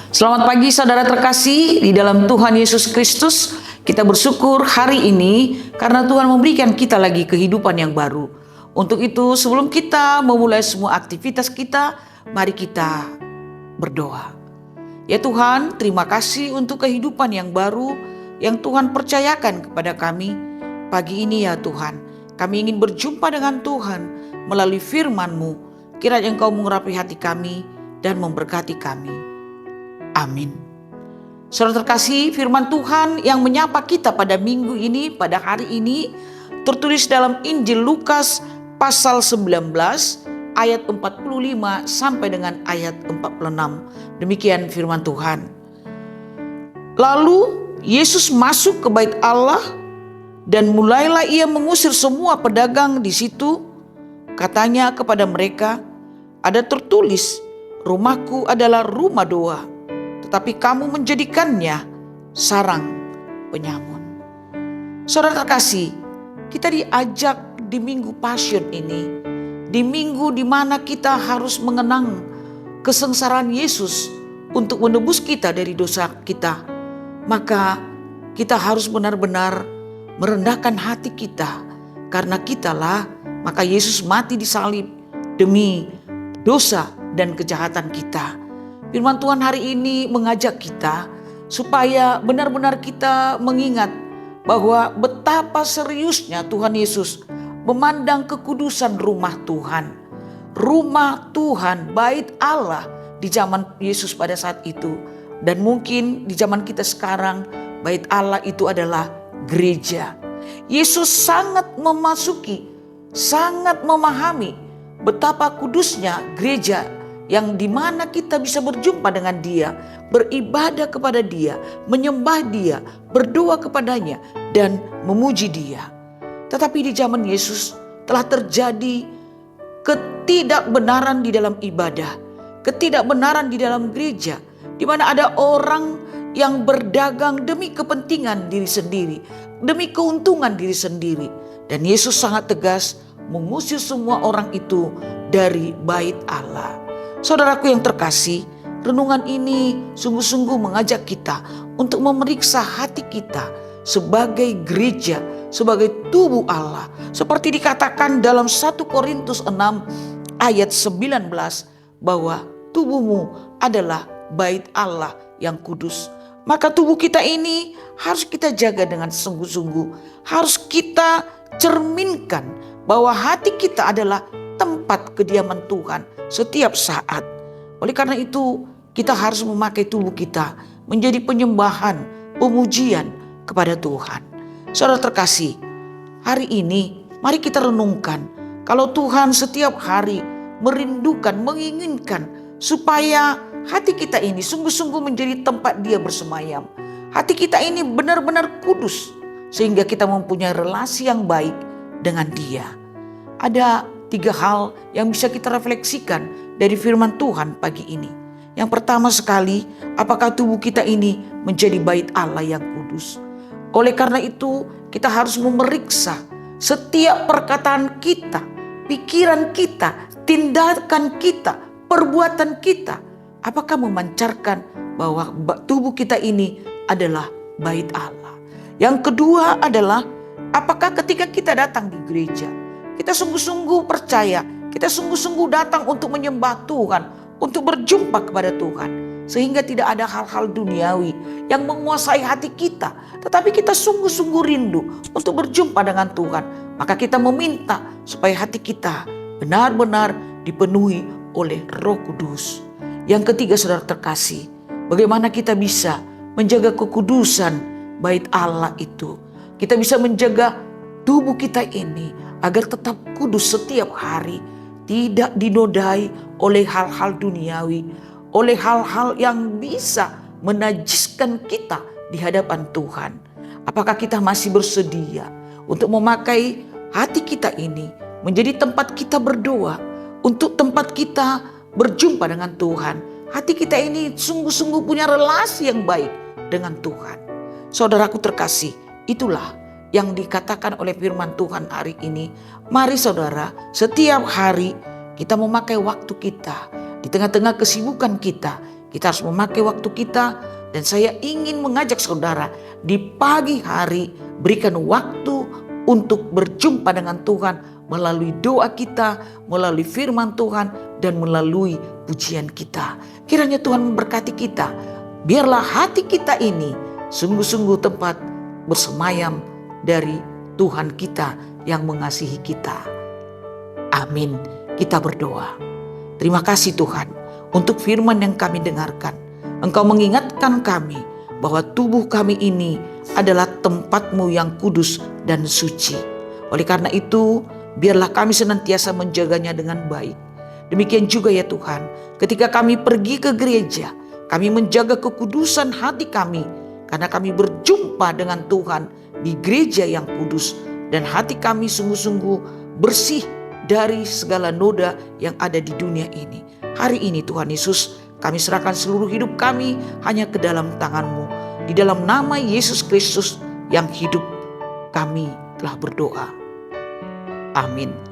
Selamat pagi saudara terkasih di dalam Tuhan Yesus Kristus. Kita bersyukur hari ini karena Tuhan memberikan kita lagi kehidupan yang baru. Untuk itu sebelum kita memulai semua aktivitas kita, mari kita berdoa. Ya Tuhan, terima kasih untuk kehidupan yang baru yang Tuhan percayakan kepada kami. Pagi ini ya Tuhan, kami ingin berjumpa dengan Tuhan melalui firman-Mu. Kiranya Engkau mengurapi hati kami dan memberkati kami. Amin. Saudara terkasih, firman Tuhan yang menyapa kita pada minggu ini, pada hari ini, tertulis dalam Injil Lukas pasal 19 ayat 45 sampai dengan ayat 46. Demikian firman Tuhan. Lalu Yesus masuk ke bait Allah dan mulailah ia mengusir semua pedagang di situ. Katanya kepada mereka, ada tertulis, rumahku adalah rumah doa, tetapi kamu menjadikannya sarang penyamun. Saudara terkasih, kita diajak di minggu Passion ini, di minggu di mana kita harus mengenang kesengsaraan Yesus untuk menebus kita dari dosa kita. Maka kita harus benar-benar merendahkan hati kita, karena kitalah, maka Yesus mati di salib demi dosa dan kejahatan kita. Firman Tuhan hari ini mengajak kita supaya benar-benar kita mengingat bahwa betapa seriusnya Tuhan Yesus memandang kekudusan rumah Tuhan. Rumah Tuhan, bait Allah di zaman Yesus pada saat itu. Dan mungkin di zaman kita sekarang, bait Allah itu adalah gereja. Yesus sangat memasuki, sangat memahami betapa kudusnya gereja, yang dimana kita bisa berjumpa dengan Dia, beribadah kepada Dia, menyembah Dia, berdoa kepadanya, dan memuji Dia. Tetapi di zaman Yesus telah terjadi ketidakbenaran di dalam ibadah, ketidakbenaran di dalam gereja, di mana ada orang yang berdagang demi kepentingan diri sendiri, demi keuntungan diri sendiri. Dan Yesus sangat tegas mengusir semua orang itu dari bait Allah. Saudaraku yang terkasih, renungan ini sungguh-sungguh mengajak kita untuk memeriksa hati kita sebagai gereja, sebagai tubuh Allah. Seperti dikatakan dalam 1 Korintus 6 ayat 19 bahwa tubuhmu adalah bait Allah yang kudus. Maka tubuh kita ini harus kita jaga dengan sungguh-sungguh. Harus kita cerminkan bahwa hati kita adalah tempat kediaman Tuhan setiap saat. Oleh karena itu kita harus memakai tubuh kita menjadi penyembahan, pemujian kepada Tuhan. Saudara terkasih, hari ini mari kita renungkan kalau Tuhan setiap hari merindukan, menginginkan supaya hati kita ini sungguh-sungguh menjadi tempat Dia bersemayam. Hati kita ini benar-benar kudus sehingga kita mempunyai relasi yang baik dengan Dia. Ada 3 hal yang bisa kita refleksikan dari firman Tuhan pagi ini. Yang pertama sekali, apakah tubuh kita ini menjadi bait Allah yang kudus? Oleh karena itu, kita harus memeriksa setiap perkataan kita, pikiran kita, tindakan kita, perbuatan kita. Apakah memancarkan bahwa tubuh kita ini adalah bait Allah? Yang kedua adalah, apakah ketika kita datang di gereja, kita sungguh-sungguh percaya, kita sungguh-sungguh datang untuk menyembah Tuhan, untuk berjumpa kepada Tuhan. Sehingga tidak ada hal-hal duniawi yang menguasai hati kita. Tetapi kita sungguh-sungguh rindu untuk berjumpa dengan Tuhan. Maka kita meminta supaya hati kita benar-benar dipenuhi oleh Roh Kudus. Yang ketiga saudara terkasih, bagaimana kita bisa menjaga kekudusan bait Allah itu. Kita bisa menjaga tubuh kita ini agar tetap kudus setiap hari, tidak dinodai oleh hal-hal duniawi, oleh hal-hal yang bisa menajiskan kita di hadapan Tuhan. Apakah kita masih bersedia untuk memakai hati kita ini menjadi tempat kita berdoa, untuk tempat kita berjumpa dengan Tuhan? Hati kita ini sungguh-sungguh punya relasi yang baik dengan Tuhan. Saudaraku terkasih, itulah yang dikatakan oleh firman Tuhan hari ini. Mari saudara, setiap hari kita memakai waktu kita di tengah-tengah kesibukan kita, Kita harus memakai waktu kita, dan saya ingin mengajak saudara di pagi hari berikan waktu untuk berjumpa dengan Tuhan melalui doa kita, melalui firman Tuhan, dan melalui pujian kita. Kiranya Tuhan memberkati kita. Biarlah hati kita ini sungguh-sungguh tempat bersemayam dari Tuhan kita yang mengasihi kita. Amin. Kita berdoa. Terima kasih Tuhan untuk firman yang kami dengarkan. Engkau mengingatkan kami bahwa tubuh kami ini adalah tempat-Mu yang kudus dan suci. Oleh karena itu, biarlah kami senantiasa menjaganya dengan baik. Demikian juga ya Tuhan, ketika kami pergi ke gereja, kami menjaga kekudusan hati kami, karena kami berjumpa dengan Tuhan di gereja yang kudus, dan hati kami sungguh-sungguh bersih dari segala noda yang ada di dunia ini. Hari ini Tuhan Yesus, kami serahkan seluruh hidup kami hanya ke dalam tangan-Mu. Di dalam nama Yesus Kristus yang hidup, kami telah berdoa. Amin.